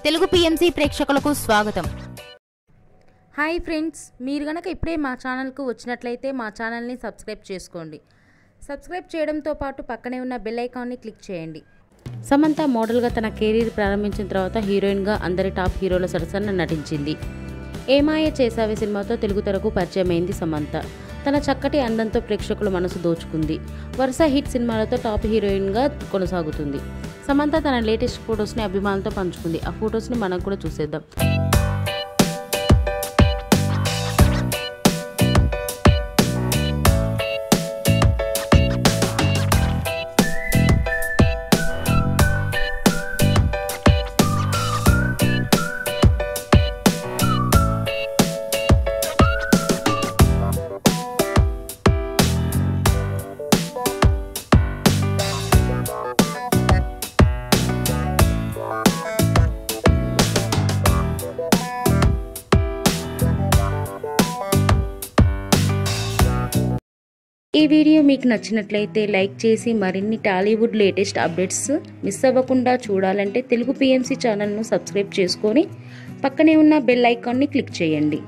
Telugu PMC ప్రేక్షకులకు స్వాగతం. Hi friends, మీరు గనక ఇప్పుడే మా ఛానల్కు వచ్చినట్లయితే మా ఛానల్ని సబ్స్క్రైబ్ చేసుకోండి. సబ్స్క్రైబ్ చేయడంతో పాటు పక్కనే ఉన్న బెల్ ఐకాన్ని క్లిక్ చేయండి. సమంత మోడల్గా తన కెరీర్ ప్రారంభించిన తర్వాత హీరోయిన్గా అందరి టాప్ హీరోల సరసన నటించింది. ఏమాయ చేసావే సినిమాతో తెలుగు తెరకు పరిచయమైంది సమంత. తన చక్కటి అందంతో ప్రేక్షకుల మనసు దోచుకుంది. వరుస హిట్ సినిమాలతో టాప్ హీరోయిన్గా కొనసాగుతుంది. సమంత తన లేటెస్ట్ ఫొటోస్ని అభిమానులతో పంచుకుంది. ఆ ఫొటోస్ని మనం కూడా చూసేద్దాం. ఈ వీడియో మీకు నచ్చినట్లయితే లైక్ చేసి మరిన్ని టాలీవుడ్ లేటెస్ట్ అప్డేట్స్ మిస్ అవ్వకుండా చూడాలంటే తెలుగు పిఎంసి ఛానల్ను సబ్స్క్రైబ్ చేసుకొని పక్కనే ఉన్న బెల్ ఐకాన్ని క్లిక్ చేయండి.